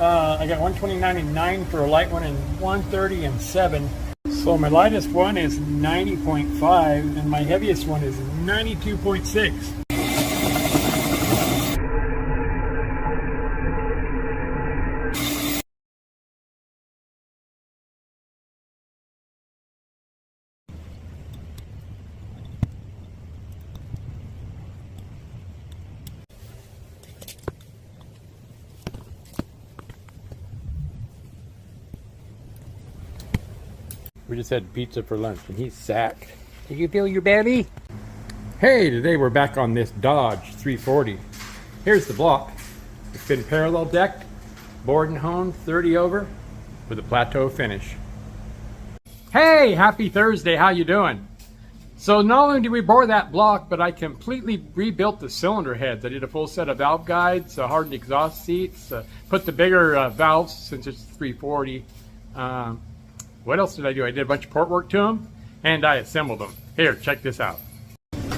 I got 129 and 9 for a light one, and 130 and 7. So my lightest one is 90.5 and my heaviest one is 92.6. We just had pizza for lunch and he's sacked. Did you feel your belly? Hey, today we're back on this Dodge 340. Here's the block. It's been parallel decked, bored and honed 30 over with a plateau finish. Hey, happy Thursday, how you doing? So not only did we bore that block, but I completely rebuilt the cylinder heads. I did a full set of valve guides, hardened exhaust seats, put the bigger valves since it's 340. What else did I do? I did a bunch of port work to them, and I assembled them. Here, check this out. And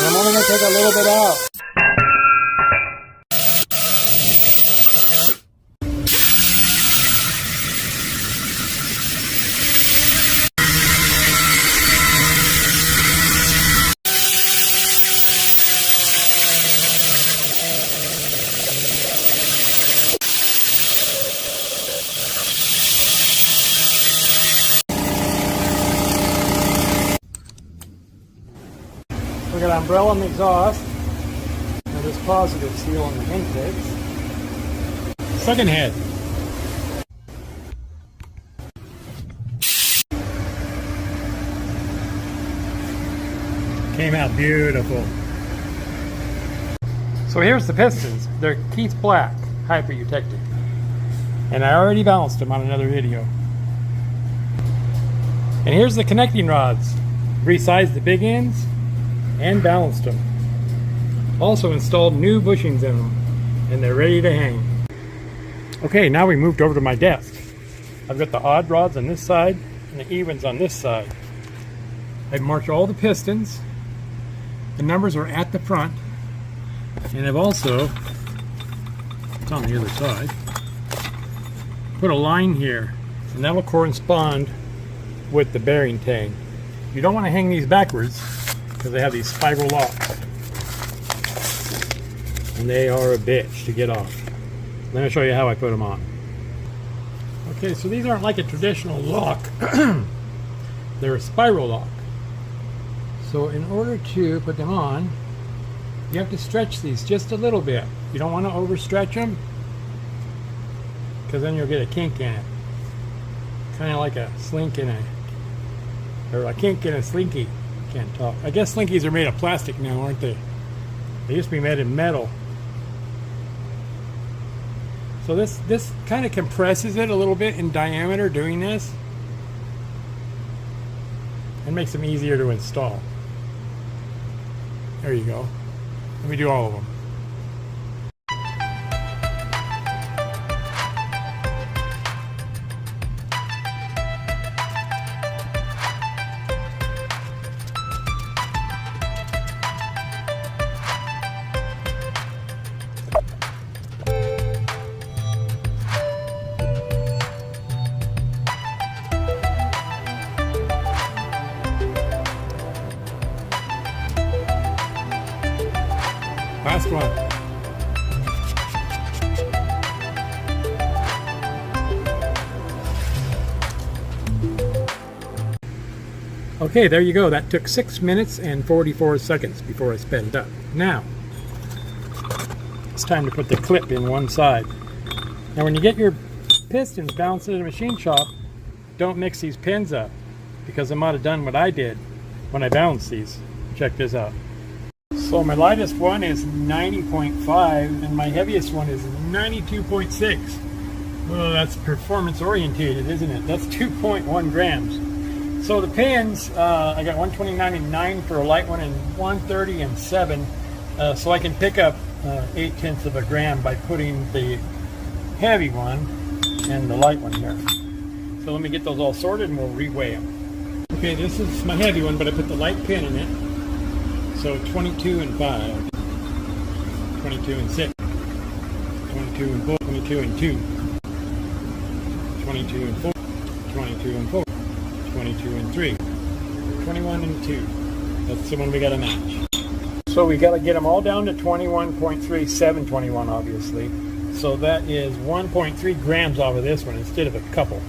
I'm only going to take a little bit out. We got umbrella on the exhaust, and this positive seal on the intakes. Second head. Came out beautiful. So here's the pistons. They're Keith Black, hyper eutectic. And I already balanced them on another video. And here's the connecting rods. Resized the big ends and balanced them. Also installed new bushings in them, and they're ready to hang. Okay, now we moved over to my desk. I've got the odd rods on this side and the evens on this side. I've marked all the pistons. The numbers are at the front, and I've also, it's on the other side, put a line here, and that will correspond with the bearing tang. You don't want to hang these backwards because they have these spiral locks, and they are a bitch to get off. Let me show you how I put them on. Okay, so these aren't like a traditional lock. They're a spiral lock. So in order to put them on, you have to stretch these just a little bit. You don't want to overstretch them, because then you'll get a kink in it. Kind of like a slink in or a kink in a slinky. Can't talk. I guess slinkies are made of plastic now, aren't they? They used to be made of metal. So this kind of compresses it a little bit in diameter doing this, and makes them easier to install. There you go. Let me do all of them. Last one. Okay, there you go. That took 6 minutes and 44 seconds before I sped it up. Now, it's time to put the clip in one side. Now when you get your pistons balanced at a machine shop, don't mix these pins up, because I might have done what I did when I balanced these. Check this out. So my lightest one is 90.5 and my heaviest one is 92.6. Well, that's performance orientated, isn't it? That's 2.1 grams. So the pins, I got 129 and 9 for a light one and 130 and 7. So I can pick up 8/10 of a gram by putting the heavy one and the light one here. So let me get those all sorted and we'll reweigh them. Okay, this is my heavy one, but I put the light pin in it. So 22 and 5, 22 and 6, 22 and 4, 22 and 2, 22 and 4, 22 and 4, 22 and 3, 21 and 2. That's the one we got to match. So we got to get them all down to 21.3, 721 obviously. So that is 1.3 grams off of this one instead of a couple.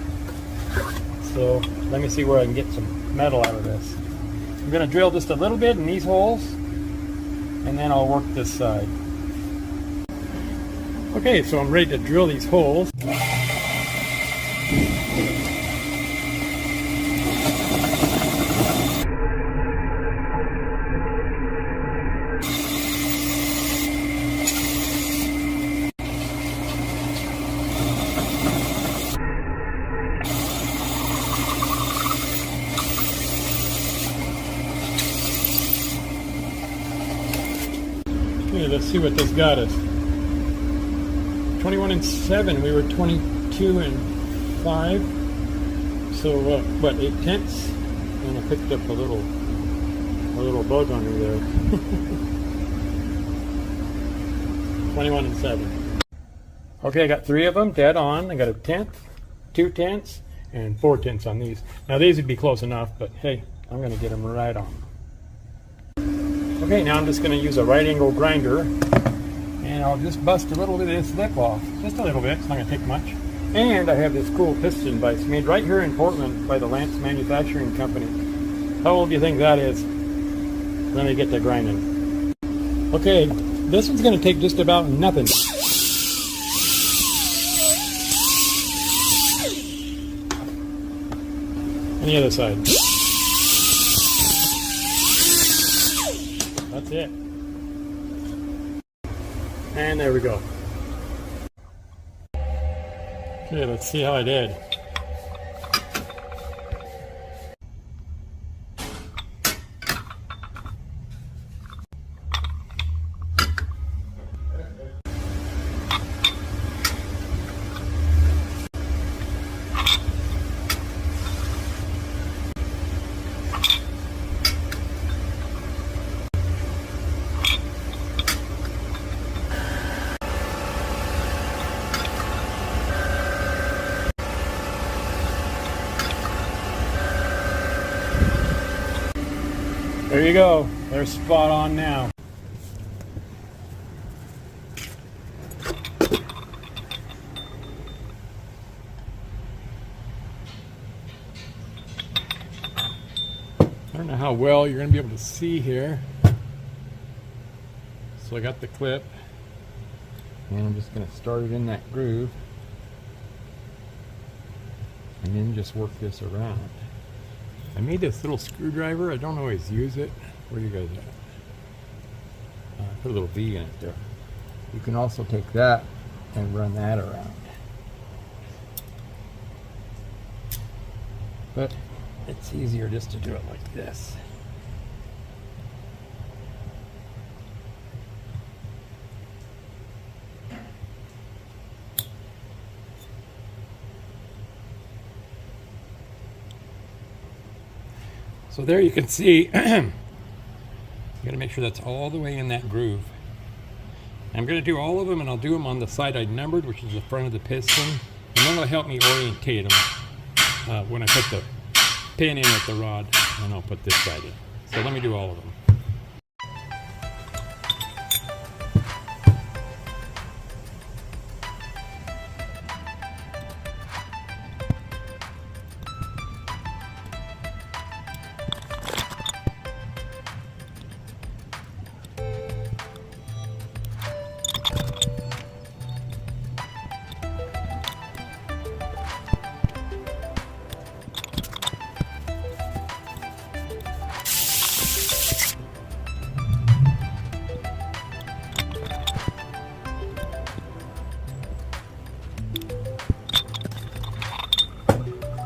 So let me see where I can get some metal out of this. I'm going to drill just a little bit in these holes and then I'll work this side. Okay, so I'm ready to drill these holes. Okay, let's see what this got us. 21 and 7, we were 22 and 5. So what, 8/10? And I picked up a little bug on me there. 21 and 7. Okay, I got 3 of them dead on. I got 1/10, 2/10, and 4/10 on these. Now these would be close enough, but hey, I'm going to get them right on. Okay, now I'm just going to use a right angle grinder and I'll just bust a little bit of this lip off. Just a little bit, it's not going to take much. And I have this cool piston vise made right here in Portland by the Lance Manufacturing Company. How old do you think that is? Let me get to grinding. Okay, this one's going to take just about nothing. And the other side. That's it. And there we go. Okay, let's see how I did. There you go. They're spot on now. I don't know how well you're going to be able to see here. So I got the clip and I'm just going to start it in that groove and then just work this around. I made this little screwdriver. I don't always use it. Where are you guys at? Put a little V in it there. You can also take that and run that around. But it's easier just to do it like this. So there you can see, you got to make sure that's all the way in that groove. I'm going to do all of them, and I'll do them on the side I numbered, which is the front of the piston, and that'll help me orientate them when I put the pin in at the rod, and I'll put this side in. So let me do all of them.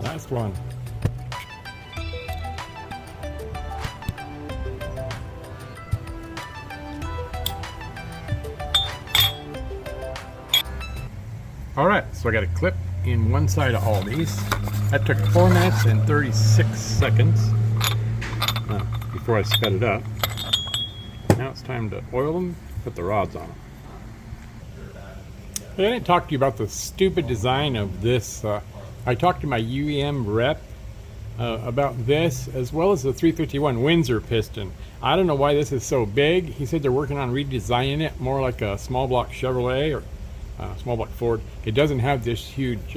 Last one. Alright, so I got a clip in one side of all these. That took 4 minutes and 36 seconds before I sped it up. Now it's time to oil them, put the rods on them. I didn't talk to you about the stupid design of this. I talked to my UEM rep about this, as well as the 351 Windsor piston. I don't know why this is so big. He said they're working on redesigning it more like a small block Chevrolet or small block Ford. It doesn't have this huge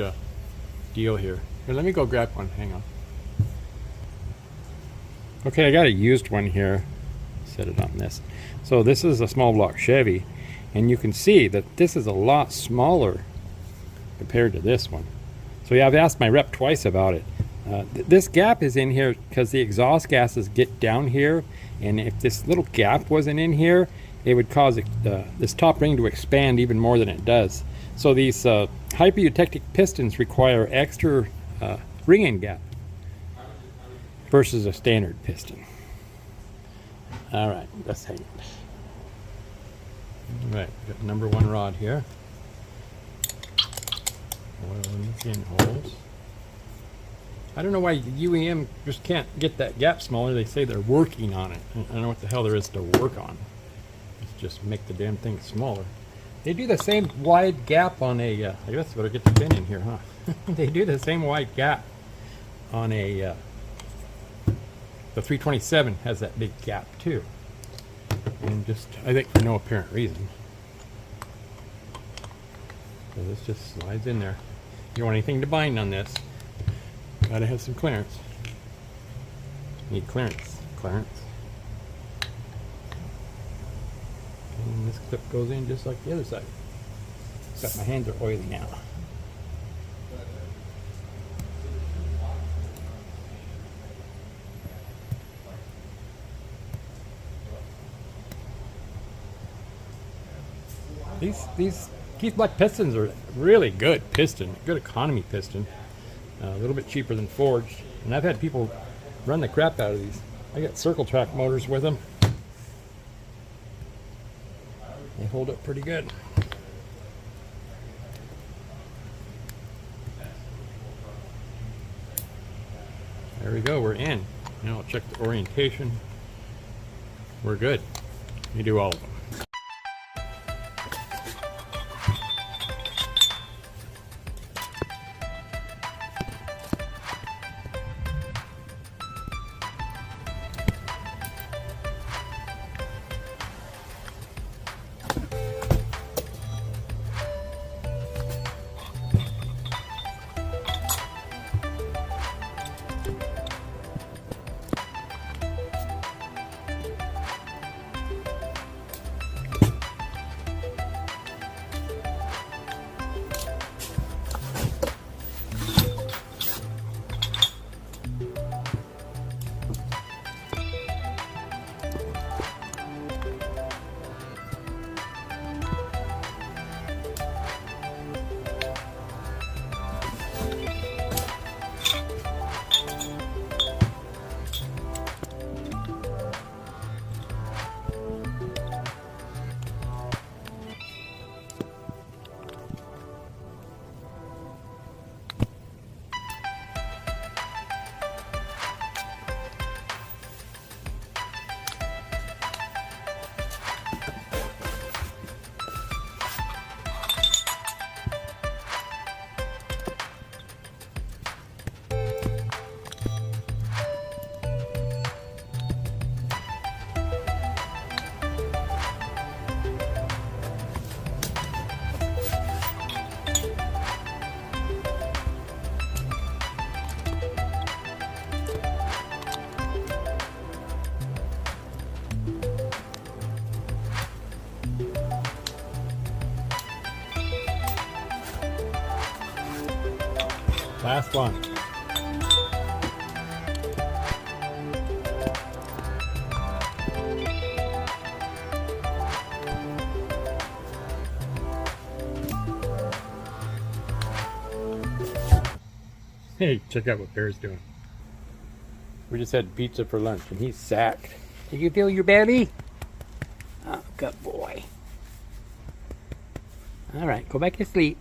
deal here. Here, let me go grab one. Hang on. Okay, I got a used one here. Set it on this. So this is a small block Chevy, and you can see that this is a lot smaller compared to this one. So yeah, I've asked my rep twice about it. This gap is in here because the exhaust gases get down here, and if this little gap wasn't in here, it would cause this top ring to expand even more than it does. So these hypereutectic pistons require extra ring-in gap versus a standard piston. All right, let's hang it. All right, got number 1 rod here. Oil in the pin holes. I don't know why UEM just can't get that gap smaller. They say they're working on it. I don't know what the hell there is to work on. Let's just make the damn thing smaller. They do the same wide gap on a, I guess I better get the pin in here, huh? They do the same wide gap on a, the 327 has that big gap too. And just, I think for no apparent reason. So this just slides in there. You don't want anything to bind on this. Gotta have some clearance. Need clearance. Clearance. And this clip goes in just like the other side. Except my hands are oily now. These Keith Black pistons are really good piston, good economy piston. A little bit cheaper than forged, and I've had people run the crap out of these. I got circle track motors with them. They hold up pretty good. There we go, we're in. Now I'll check the orientation. We're good. You do all of them. Last one. Hey, check out what Bear's doing. We just had pizza for lunch and he's sacked. Did you feel your belly? Oh, good boy. All right, go back to sleep.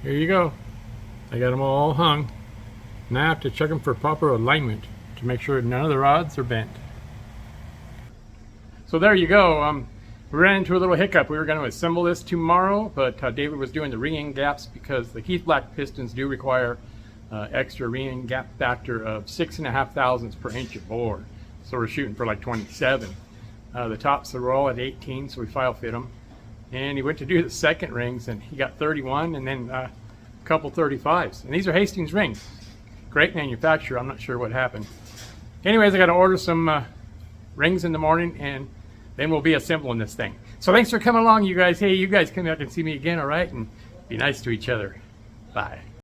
here you go. I got them all hung. Now I have to check them for proper alignment to make sure none of the rods are bent. So there you go. We ran into a little hiccup. We were going to assemble this tomorrow, but David was doing the ring gaps because the Keith Black pistons do require extra ring gap factor of 6.5 thousandths per inch of bore. So we're shooting for like 27. The tops are all at 18, so we file fit them. And he went to do the second rings, and he got 31, and then a couple 35s. And these are Hastings rings. Great manufacturer. I'm not sure what happened. Anyways, I got to order some rings in the morning, and then we'll be assembling this thing. So thanks for coming along, you guys. Hey, you guys come out and see me again, all right? And be nice to each other. Bye.